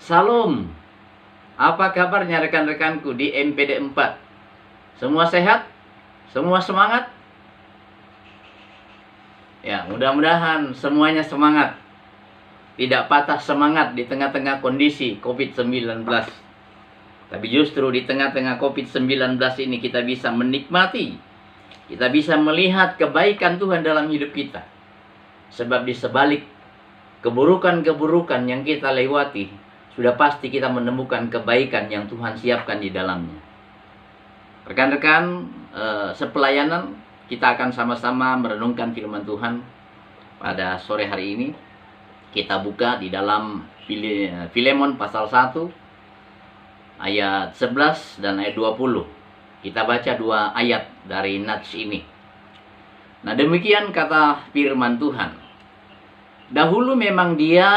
Salam, apa kabarnya rekan-rekanku di MPD 4? Semua sehat? Semua semangat? Ya, mudah-mudahan semuanya semangat. Tidak patah semangat di tengah-tengah kondisi COVID-19. Tapi justru di tengah-tengah COVID-19 ini kita bisa menikmati, kita bisa melihat kebaikan Tuhan dalam hidup kita. Sebab di sebalik keburukan-keburukan yang kita lewati, sudah pasti kita menemukan kebaikan yang Tuhan siapkan di dalamnya. Rekan-rekan, sepelayanan kita akan sama-sama merenungkan firman Tuhan pada sore hari ini. Kita buka di dalam Filemon pasal 1 ayat 11 dan ayat 20. Kita baca dua ayat dari nats ini. Nah, demikian kata firman Tuhan. Dahulu memang dia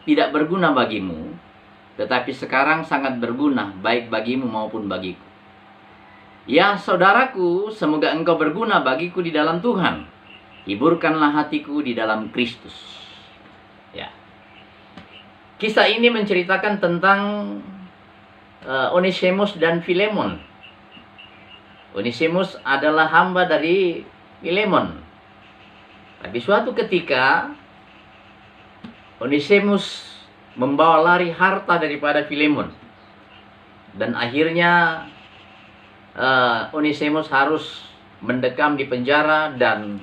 tidak berguna bagimu, tetapi sekarang sangat berguna baik bagimu maupun bagiku. Ya saudaraku, semoga engkau berguna bagiku di dalam Tuhan. Hiburkanlah hatiku di dalam Kristus. Ya. Kisah ini menceritakan tentang Onesimus dan Filemon. Onesimus adalah hamba dari Filemon. Tapi suatu ketika Onesimus membawa lari harta daripada Filemon. Dan akhirnya Onesimus harus mendekam di penjara, dan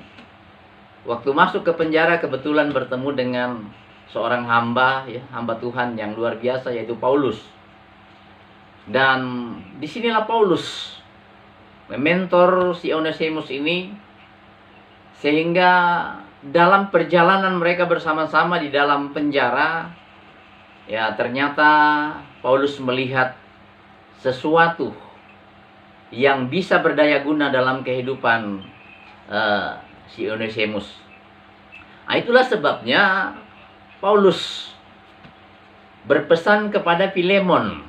waktu masuk ke penjara kebetulan bertemu dengan seorang hamba, hamba Tuhan yang luar biasa, yaitu Paulus. Dan disinilah Paulus mementor si Onesimus ini, sehingga dalam perjalanan mereka bersama-sama di dalam penjara, ya ternyata Paulus melihat sesuatu yang bisa berdaya guna dalam kehidupan si Onesimus. Nah, itulah sebabnya Paulus berpesan kepada Filemon.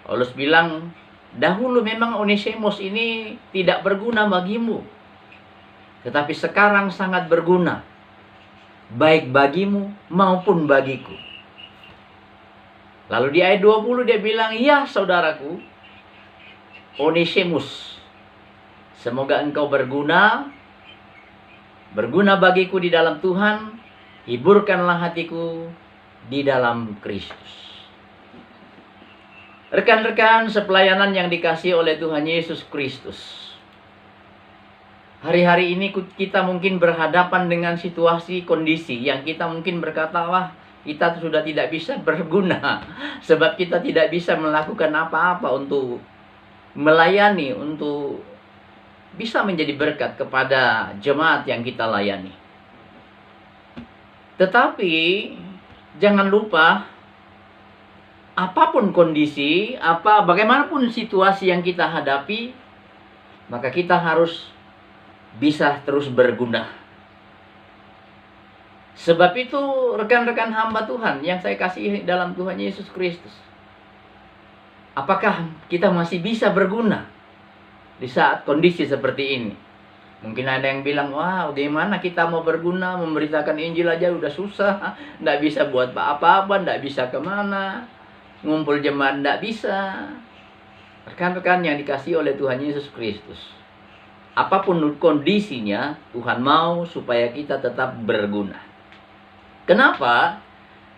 Paulus bilang, dahulu memang Onesimus ini tidak berguna bagimu, tetapi sekarang sangat berguna, baik bagimu maupun bagiku. Lalu di ayat 20 dia bilang, ya saudaraku, Onesimus, semoga engkau berguna bagiku di dalam Tuhan, hiburkanlah hatiku di dalam Kristus. Rekan-rekan sepelayanan yang dikasihi oleh Tuhan Yesus Kristus, hari-hari ini kita mungkin berhadapan dengan situasi kondisi yang kita mungkin berkata, wah kita sudah tidak bisa berguna, sebab kita tidak bisa melakukan apa-apa untuk melayani, untuk bisa menjadi berkat kepada jemaat yang kita layani. Tetapi jangan lupa, apapun kondisi, bagaimanapun situasi yang kita hadapi, maka kita harus bisa terus berguna. Sebab itu rekan-rekan hamba Tuhan yang saya kasihi dalam Tuhan Yesus Kristus, apakah kita masih bisa berguna di saat kondisi seperti ini? Mungkin ada yang bilang, wah bagaimana kita mau berguna, memberitakan Injil aja udah susah, nggak bisa buat apa-apa, nggak bisa kemana, ngumpul jemaat nggak bisa. Rekan-rekan yang dikasihi oleh Tuhan Yesus Kristus, apapun kondisinya, Tuhan mau supaya kita tetap berguna. Kenapa?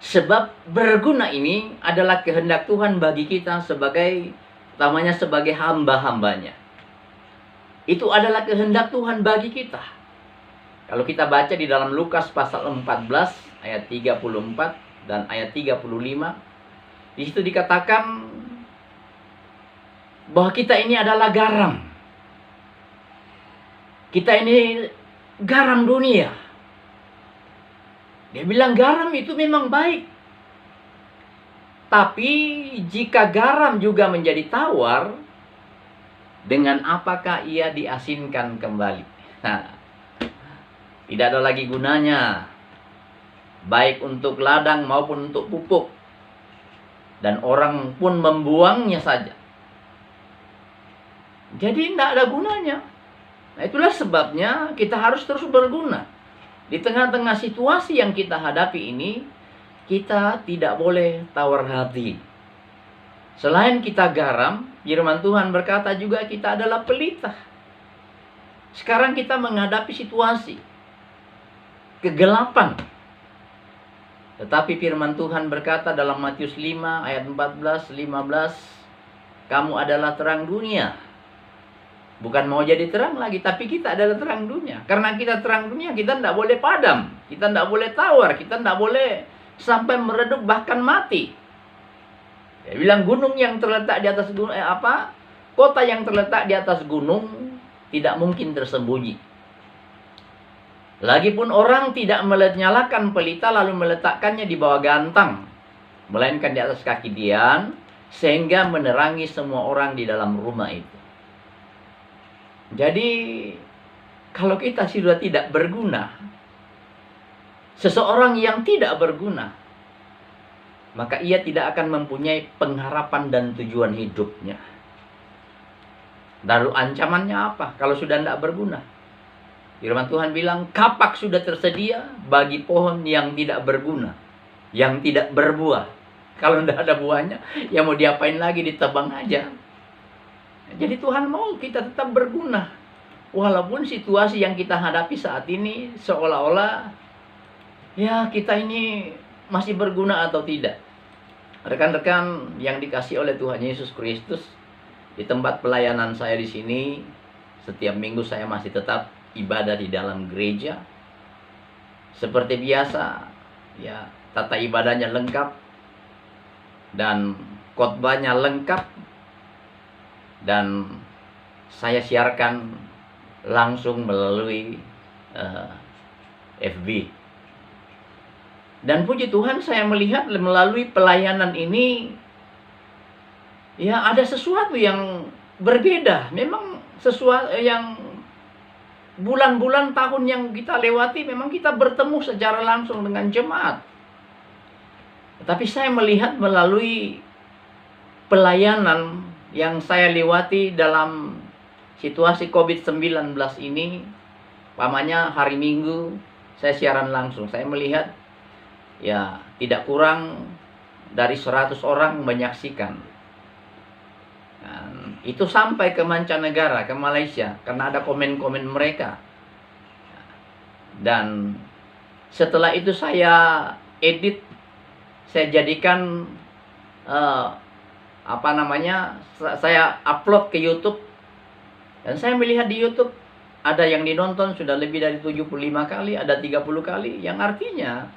Sebab berguna ini adalah kehendak Tuhan bagi kita sebagai, utamanya sebagai hamba-hambanya. Itu adalah kehendak Tuhan bagi kita. Kalau kita baca di dalam Lukas pasal 14 ayat 34 dan ayat 35, di situ dikatakan bahwa kita ini adalah garam. Kita ini garam dunia. Dia bilang garam itu memang baik. Tapi jika garam juga menjadi tawar, dengan apakah ia diasinkan kembali? Nah, tidak ada lagi gunanya, baik untuk ladang maupun untuk pupuk. Dan orang pun membuangnya saja. Jadi tidak ada gunanya. Nah, itulah sebabnya kita harus terus berguna. Di tengah-tengah situasi yang kita hadapi ini, kita tidak boleh tawar hati. Selain kita garam, firman Tuhan berkata juga kita adalah pelita. Sekarang kita menghadapi situasi kegelapan. Tetapi firman Tuhan berkata dalam Matius 5 ayat 14-15, kamu adalah terang dunia. Bukan mau jadi terang lagi, tapi kita adalah terang dunia. Karena kita terang dunia, kita tidak boleh padam. Kita tidak boleh tawar, kita tidak boleh sampai meredup bahkan mati. Dia bilang gunung yang terletak di atas gunung, kota yang terletak di atas gunung tidak mungkin tersembunyi. Lagipun orang tidak menyalakan pelita lalu meletakkannya di bawah gantang, melainkan di atas kaki dian, sehingga menerangi semua orang di dalam rumah itu. Jadi, kalau kita sudah tidak berguna, seseorang yang tidak berguna, maka ia tidak akan mempunyai pengharapan dan tujuan hidupnya. Lalu ancamannya apa kalau sudah tidak berguna? Firman Tuhan bilang, kapak sudah tersedia bagi pohon yang tidak berguna, yang tidak berbuah. Kalau tidak ada buahnya, ya mau diapain lagi, ditebang aja. Jadi Tuhan mau kita tetap berguna. Walaupun situasi yang kita hadapi saat ini seolah-olah ya kita ini masih berguna atau tidak. Rekan-rekan yang dikasihi oleh Tuhan Yesus Kristus, di tempat pelayanan saya di sini, setiap minggu saya masih tetap ibadah di dalam gereja. Seperti biasa, ya tata ibadahnya lengkap dan khotbahnya lengkap, dan saya siarkan langsung melalui FB. Dan puji Tuhan saya melihat melalui pelayanan ini, ya ada sesuatu yang berbeda. Memang sesuatu yang bulan-bulan tahun yang kita lewati, memang kita bertemu secara langsung dengan jemaat. Tapi saya melihat melalui pelayanan yang saya lewati dalam situasi COVID-19 ini, pamannya hari Minggu saya siaran langsung. Saya melihat ya tidak kurang dari 100 orang menyaksikan. Dan itu sampai ke mancanegara, ke Malaysia, karena ada komen-komen mereka. Dan setelah itu saya edit, saya jadikan saya upload ke YouTube. Dan saya melihat di YouTube ada yang dinonton sudah lebih dari 75 kali, ada 30 kali, yang artinya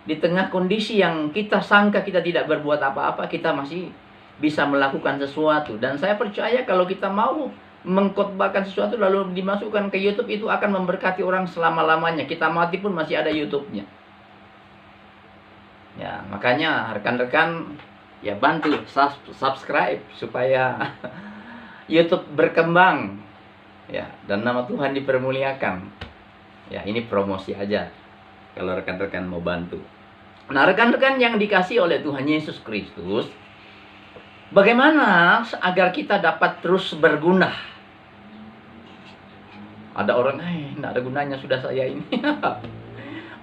di tengah kondisi yang kita sangka kita tidak berbuat apa-apa, kita masih bisa melakukan sesuatu. Dan saya percaya kalau kita mau mengkhotbahkan sesuatu lalu dimasukkan ke YouTube, itu akan memberkati orang selama-lamanya. Kita mati pun masih ada YouTube-nya. Ya, makanya rekan-rekan ya bantu subscribe supaya YouTube berkembang. Ya, dan nama Tuhan dipermuliakan. Ya, ini promosi aja kalau rekan-rekan mau bantu. Nah, rekan-rekan yang dikasihi oleh Tuhan Yesus Kristus, bagaimana agar kita dapat terus berguna? Ada orang, tidak ada gunanya sudah saya ini.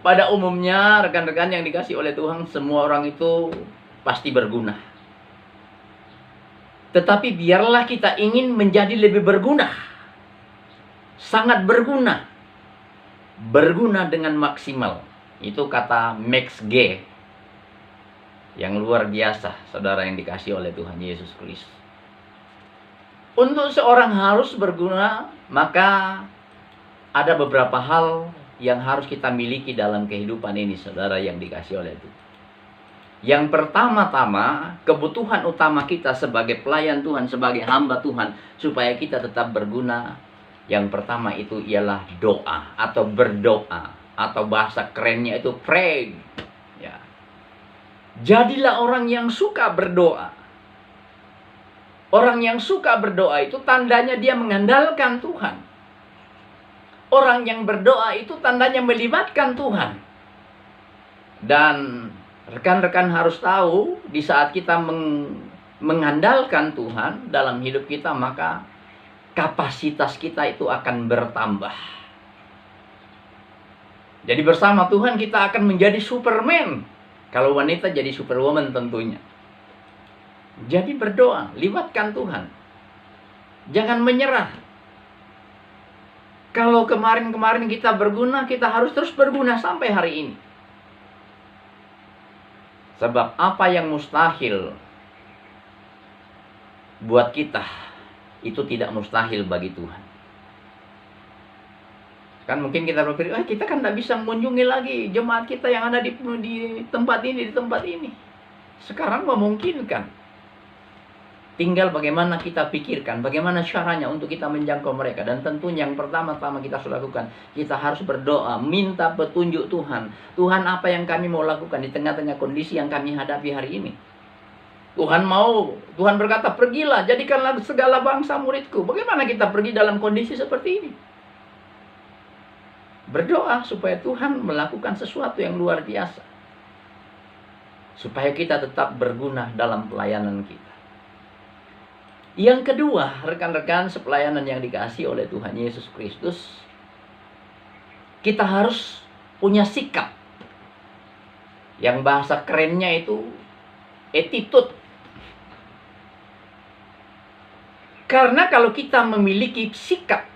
Pada umumnya, rekan-rekan yang dikasihi oleh Tuhan, semua orang itu pasti berguna. Tetapi biarlah kita ingin menjadi lebih berguna. Sangat berguna. Berguna dengan maksimal. Itu kata Max G. Yang luar biasa, saudara yang dikasihi oleh Tuhan Yesus Kristus. Untuk seorang harus berguna, maka ada beberapa hal yang harus kita miliki dalam kehidupan ini, saudara yang dikasihi oleh Tuhan. Yang pertama-tama, kebutuhan utama kita sebagai pelayan Tuhan, sebagai hamba Tuhan, supaya kita tetap berguna, yang pertama itu ialah doa atau berdoa, atau bahasa kerennya itu pray. Ya. Jadilah orang yang suka berdoa. Orang yang suka berdoa itu tandanya dia mengandalkan Tuhan. Orang yang berdoa itu tandanya melibatkan Tuhan. Dan rekan-rekan harus tahu, di saat kita mengandalkan Tuhan dalam hidup kita, maka kapasitas kita itu akan bertambah. Jadi bersama Tuhan kita akan menjadi Superman. Kalau wanita jadi superwoman tentunya. Jadi berdoa, libatkan Tuhan. Jangan menyerah. Kalau kemarin-kemarin kita berguna, kita harus terus berguna sampai hari ini. Sebab apa yang mustahil buat kita, itu tidak mustahil bagi Tuhan. Kan mungkin kita berpikir, kita kan tidak bisa mengunjungi lagi jemaat kita yang ada di tempat ini, di tempat ini. Sekarang memungkinkan. Tinggal bagaimana kita pikirkan, bagaimana caranya untuk kita menjangkau mereka. Dan tentunya yang pertama-tama kita harus lakukan, kita harus berdoa, minta petunjuk Tuhan. Tuhan, apa yang kami mau lakukan di tengah-tengah kondisi yang kami hadapi hari ini? Tuhan berkata, pergilah, jadikanlah segala bangsa muridku. Bagaimana kita pergi dalam kondisi seperti ini? Berdoa supaya Tuhan melakukan sesuatu yang luar biasa. Supaya kita tetap berguna dalam pelayanan kita. Yang kedua, rekan-rekan, sepelayanan yang dikasihi oleh Tuhan Yesus Kristus, kita harus punya sikap. Yang bahasa kerennya itu attitude. Karena kalau kita memiliki sikap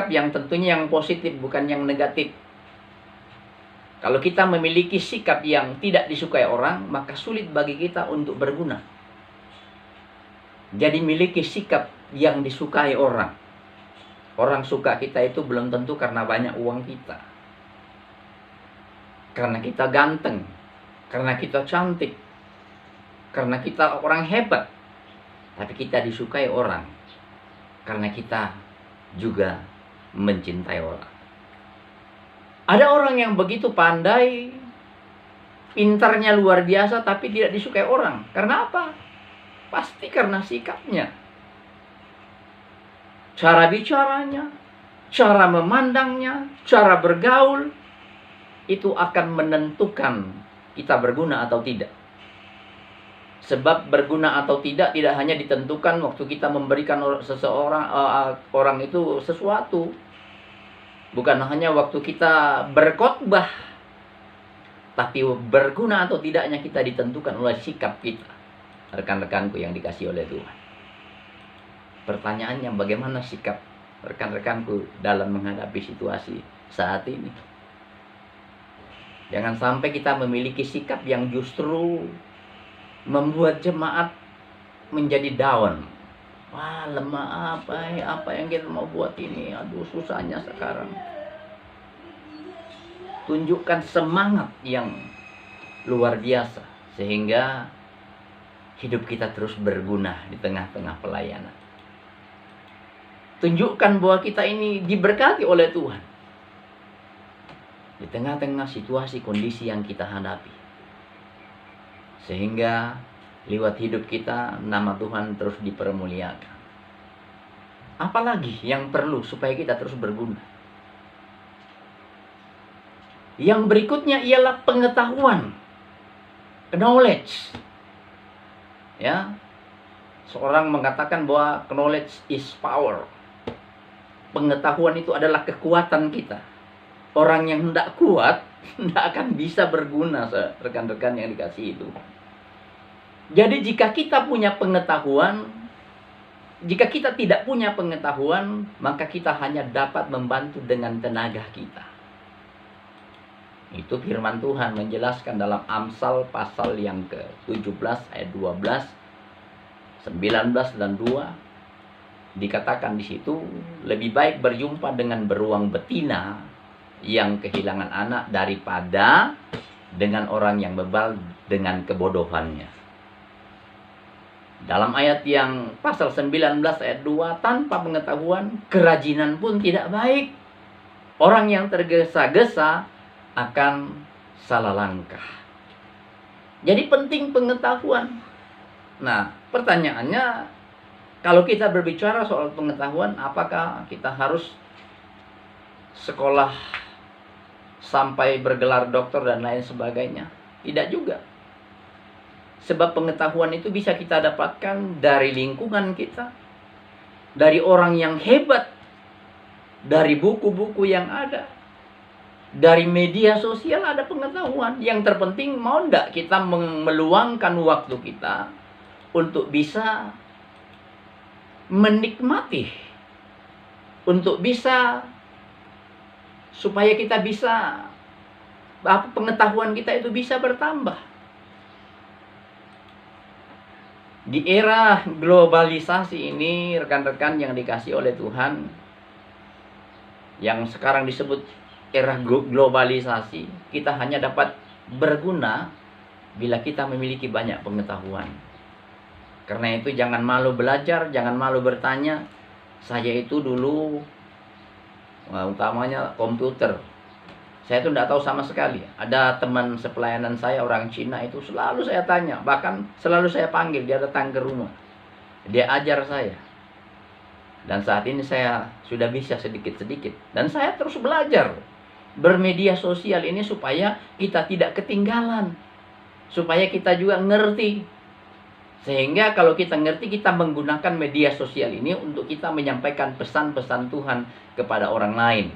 yang tentunya yang positif, bukan yang negatif. Kalau kita memiliki sikap yang tidak disukai orang, maka sulit bagi kita untuk berguna. Jadi miliki sikap yang disukai orang. Orang suka kita itu belum tentu karena banyak uang kita. Karena kita ganteng. Karena kita cantik. Karena kita orang hebat. Tapi kita disukai orang. Karena kita juga mencintai orang. Ada orang yang begitu pandai, pintarnya luar biasa, tapi tidak disukai orang. Karena apa? Pasti karena sikapnya. Cara bicaranya, cara memandangnya, cara bergaul, itu akan menentukan kita berguna atau tidak. Sebab berguna atau tidak hanya ditentukan waktu kita memberikan orang itu sesuatu. Bukan hanya waktu kita berkhotbah. Tapi berguna atau tidaknya kita ditentukan oleh sikap kita. Rekan-rekanku yang dikasihi oleh Tuhan. Pertanyaannya, bagaimana sikap rekan-rekanku dalam menghadapi situasi saat ini? Jangan sampai kita memiliki sikap yang justru membuat jemaat menjadi down. Wah, lemah apa yang kita mau buat ini? Aduh, susahnya sekarang. Tunjukkan semangat yang luar biasa sehingga hidup kita terus berguna di tengah-tengah pelayanan. Tunjukkan bahwa kita ini diberkati oleh Tuhan. Di tengah-tengah situasi kondisi yang kita hadapi. Sehingga lewat hidup kita nama Tuhan terus dipermuliakan. Apalagi yang perlu supaya kita terus berguna? Yang berikutnya ialah pengetahuan. Knowledge. Ya, seorang mengatakan bahwa knowledge is power. Pengetahuan itu adalah kekuatan kita. Orang yang tidak kuat tidak akan bisa berguna, rekan-rekan yang dikasihi itu. Jadi jika kita punya pengetahuan, jika kita tidak punya pengetahuan, maka kita hanya dapat membantu dengan tenaga kita. Itu firman Tuhan menjelaskan dalam Amsal pasal yang ke-17 ayat 12, 19 dan 2. Dikatakan di situ, lebih baik berjumpa dengan beruang betina yang kehilangan anak daripada dengan orang yang bebal dengan kebodohannya. Dalam ayat yang pasal 19 ayat 2, tanpa pengetahuan kerajinan pun tidak baik. Orang yang tergesa-gesa akan salah langkah. Jadi penting pengetahuan. Nah, pertanyaannya, kalau kita berbicara soal pengetahuan, apakah kita harus sekolah sampai bergelar doktor dan lain sebagainya? Tidak juga. Sebab pengetahuan itu bisa kita dapatkan dari lingkungan kita, dari orang yang hebat, dari buku-buku yang ada, Dari media sosial ada pengetahuan. Yang terpenting mau ndak kita meluangkan waktu kita untuk bisa menikmati, untuk bisa, supaya kita bisa, pengetahuan kita itu bisa bertambah. Di era globalisasi ini, rekan-rekan yang dikasih oleh Tuhan, yang sekarang disebut era globalisasi, kita hanya dapat berguna bila kita memiliki banyak pengetahuan. Karena itu jangan malu belajar, jangan malu bertanya. Saya itu dulu, utamanya komputer, saya itu tidak tahu sama sekali. Ada teman sepelayanan saya, orang Cina itu, selalu saya tanya, bahkan selalu saya panggil, dia datang ke rumah, dia ajar saya. Dan saat ini saya sudah bisa sedikit-sedikit, dan saya terus belajar bermedia sosial ini supaya kita tidak ketinggalan, supaya kita juga ngerti. Sehingga kalau kita ngerti, kita menggunakan media sosial ini untuk kita menyampaikan pesan-pesan Tuhan kepada orang lain.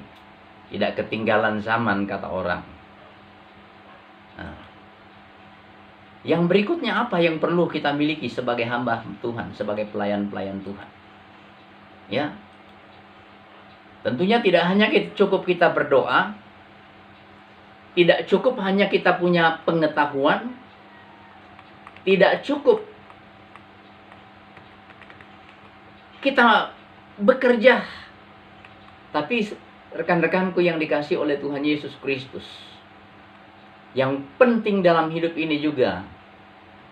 Tidak ketinggalan zaman, kata orang. Nah, yang berikutnya apa yang perlu kita miliki sebagai hamba Tuhan, sebagai pelayan-pelayan Tuhan? Ya, tentunya tidak hanya cukup kita berdoa, tidak cukup hanya kita punya pengetahuan, tidak cukup kita bekerja. Tapi rekan-rekanku yang dikasih oleh Tuhan Yesus Kristus, yang penting dalam hidup ini juga,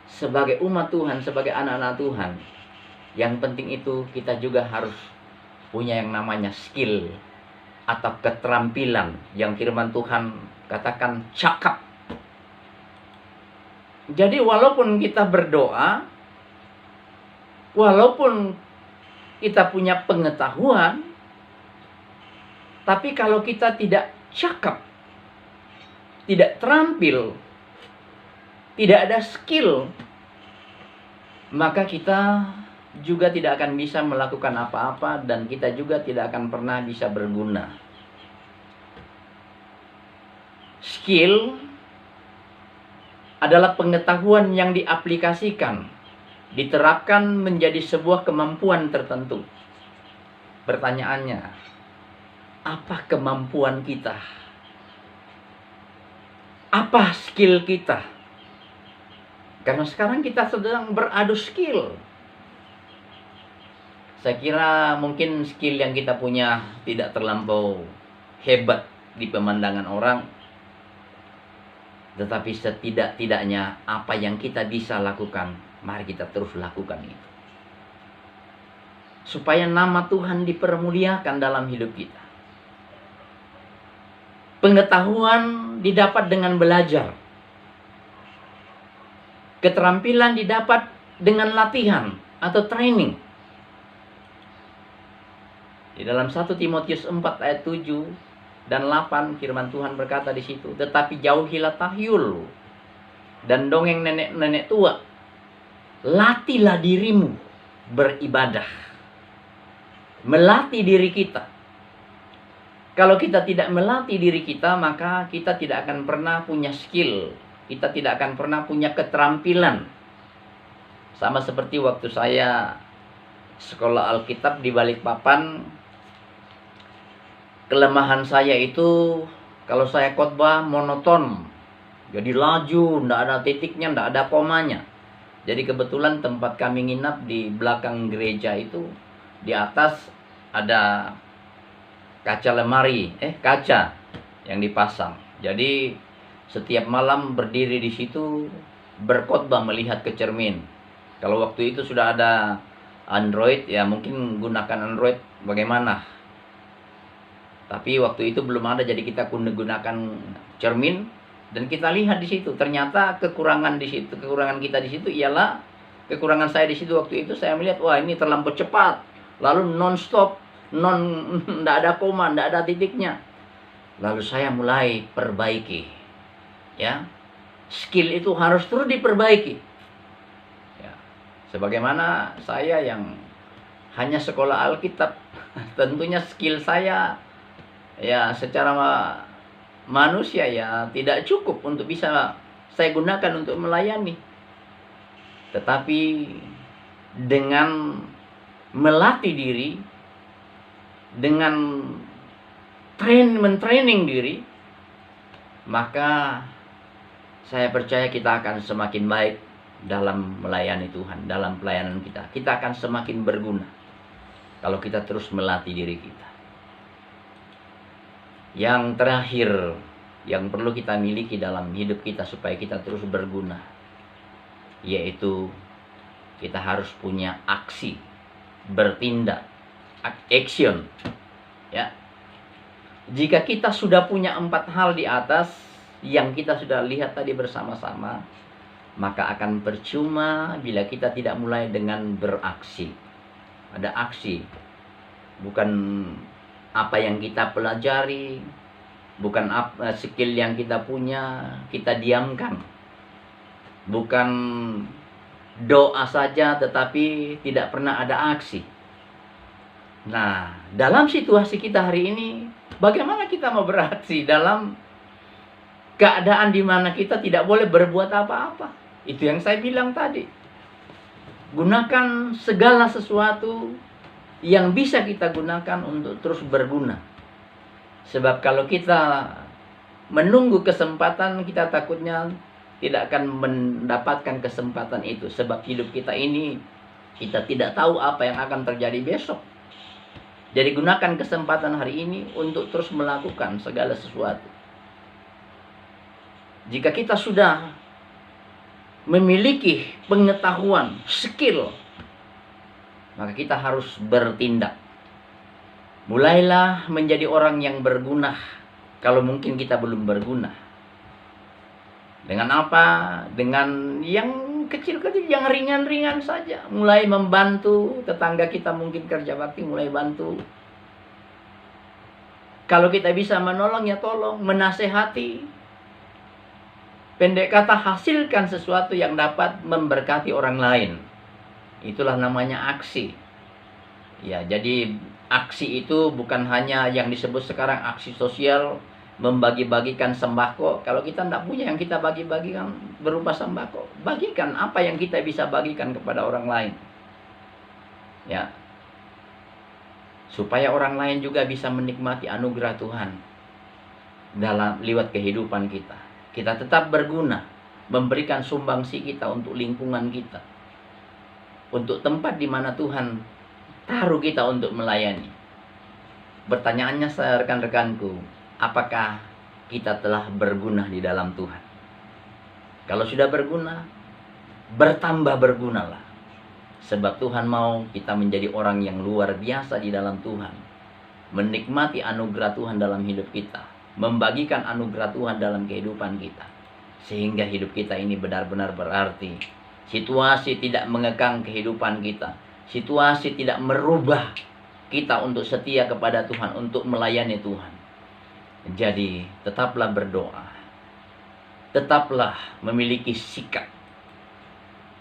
sebagai umat Tuhan, sebagai anak-anak Tuhan, yang penting itu kita juga harus punya yang namanya skill atau keterampilan, yang firman Tuhan katakan cakap. Jadi walaupun kita berdoa, walaupun kita punya pengetahuan, tapi kalau kita tidak cakap, tidak terampil, tidak ada skill, maka kita juga tidak akan bisa melakukan apa-apa, dan kita juga tidak akan pernah bisa berguna. Skill adalah pengetahuan yang diaplikasikan, diterapkan menjadi sebuah kemampuan tertentu. Pertanyaannya, apa kemampuan kita? Apa skill kita? Karena sekarang kita sedang beradu skill. Saya kira mungkin skill yang kita punya tidak terlampau hebat di pemandangan orang, tetapi setidak-tidaknya apa yang kita bisa lakukan, mari kita terus lakukan itu, supaya nama Tuhan dipermuliakan dalam hidup kita. Pengetahuan didapat dengan belajar, keterampilan didapat dengan latihan atau training. Di dalam 1 Timotius 4 ayat 7 dan 8, firman Tuhan berkata di situ, tetapi jauhilah tahyul dan dongeng nenek-nenek tua. Latihlah dirimu beribadah. Melatih diri kita. Kalau kita tidak melatih diri kita, maka kita tidak akan pernah punya skill. Kita tidak akan pernah punya keterampilan. Sama seperti waktu saya sekolah Alkitab di Balikpapan, kelemahan saya itu kalau saya khotbah monoton, jadi laju, tidak ada titiknya, tidak ada komanya. Jadi kebetulan tempat kami nginap di belakang gereja itu, di atas ada kaca lemari, kaca yang dipasang. Jadi setiap malam berdiri di situ berkhotbah melihat ke cermin. Kalau waktu itu sudah ada Android, ya mungkin gunakan Android bagaimana. Tapi waktu itu belum ada, jadi kita gunakan cermin dan kita lihat di situ. Ternyata kekurangan kita di situ ialah kekurangan saya di situ waktu itu. Saya melihat, wah ini terlampau cepat, lalu non-stop, tidak ada koma, tidak ada titiknya. Lalu saya mulai perbaiki, ya. Skill itu harus terus diperbaiki. Ya. Sebagaimana saya yang hanya sekolah Alkitab, tentunya skill saya ya secara manusia ya tidak cukup untuk bisa saya gunakan untuk melayani. Tetapi dengan melatih diri, dengan mentraining diri, maka saya percaya kita akan semakin baik dalam melayani Tuhan, dalam pelayanan kita. Kita akan semakin berguna kalau kita terus melatih diri kita. Yang terakhir yang perlu kita miliki dalam hidup kita supaya kita terus berguna, yaitu kita harus punya aksi, bertindak, action. Ya. Jika kita sudah punya 4 hal di atas yang kita sudah lihat tadi bersama-sama, maka akan percuma bila kita tidak mulai dengan beraksi. Ada aksi, bukan apa yang kita pelajari, bukan skill yang kita punya, kita diamkan. Bukan doa saja tetapi tidak pernah ada aksi. Nah, dalam situasi kita hari ini, bagaimana kita mau beraksi dalam keadaan di mana kita tidak boleh berbuat apa-apa? Itu yang saya bilang tadi. Gunakan segala sesuatu yang bisa kita gunakan untuk terus berguna. Sebab kalau kita menunggu kesempatan, kita takutnya tidak akan mendapatkan kesempatan itu. Sebab hidup kita ini, kita tidak tahu apa yang akan terjadi besok. Jadi gunakan kesempatan hari ini untuk terus melakukan segala sesuatu. Jika kita sudah memiliki pengetahuan, skill, maka kita harus bertindak. Mulailah menjadi orang yang berguna kalau mungkin kita belum berguna. Dengan apa? Dengan yang kecil-kecil, yang ringan-ringan saja. Mulai membantu tetangga kita, mungkin kerja bakti, mulai bantu. Kalau kita bisa menolong, ya tolong. Menasehati. Pendek kata, hasilkan sesuatu yang dapat memberkati orang lain. Itulah namanya aksi. Ya, jadi aksi itu bukan hanya yang disebut sekarang aksi sosial, membagi-bagikan sembako. Kalau kita tidak punya yang kita bagi-bagikan berupa sembako, bagikan apa yang kita bisa bagikan kepada orang lain. Ya. Supaya orang lain juga bisa menikmati anugerah Tuhan dalam lewat kehidupan kita. Kita tetap berguna, memberikan sumbangsi kita untuk lingkungan kita, untuk tempat di mana Tuhan taruh kita untuk melayani. Pertanyaannya, rekan-rekanku, apakah kita telah berguna di dalam Tuhan? Kalau sudah berguna, bertambah bergunalah. Sebab Tuhan mau kita menjadi orang yang luar biasa di dalam Tuhan. Menikmati anugerah Tuhan dalam hidup kita. Membagikan anugerah Tuhan dalam kehidupan kita. Sehingga hidup kita ini benar-benar berarti. Situasi tidak mengekang kehidupan kita. Situasi tidak merubah kita untuk setia kepada Tuhan, untuk melayani Tuhan. Jadi tetaplah berdoa. Tetaplah memiliki sikap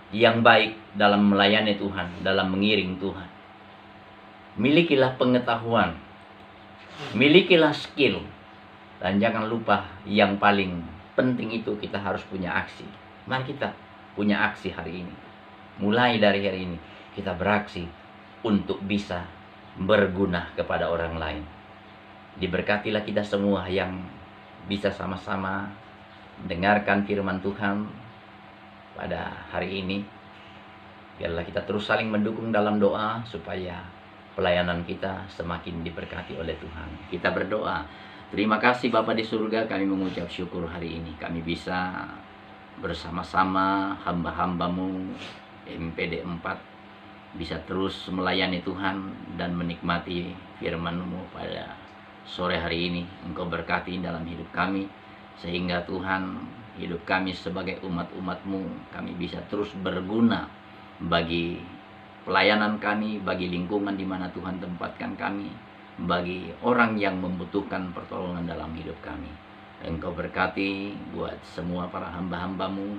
yang baik dalam melayani Tuhan, dalam mengiring Tuhan. Milikilah pengetahuan, milikilah skill, dan jangan lupa yang paling penting itu kita harus punya aksi. Mari kita punya aksi hari ini. Mulai dari hari ini kita beraksi untuk bisa berguna kepada orang lain. Diberkatilah kita semua yang bisa sama-sama dengarkan firman Tuhan pada hari ini. Biarlah kita terus saling mendukung dalam doa supaya pelayanan kita semakin diberkati oleh Tuhan. Kita berdoa. Terima kasih Bapa di surga, kami mengucap syukur hari ini kami bisa bersama-sama hamba-hambamu MPD 4 bisa terus melayani Tuhan dan menikmati firman-Mu pada sore hari ini. Engkau berkati dalam hidup kami, sehingga Tuhan, hidup kami sebagai umat-umat-Mu, kami bisa terus berguna bagi pelayanan kami, bagi lingkungan di mana Tuhan tempatkan kami, bagi orang yang membutuhkan pertolongan dalam hidup kami. Engkau berkati buat semua para hamba-hamba-Mu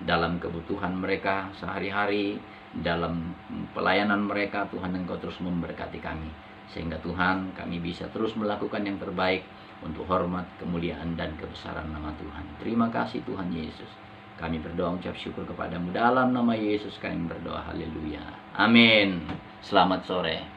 dalam kebutuhan mereka sehari-hari, dalam pelayanan mereka. Tuhan, Engkau terus memberkati kami. Sehingga Tuhan, kami bisa terus melakukan yang terbaik untuk hormat, kemuliaan, dan kebesaran nama Tuhan. Terima kasih Tuhan Yesus. Kami berdoa ucap syukur kepadamu dalam nama Yesus kami berdoa. Haleluya. Amin. Selamat sore.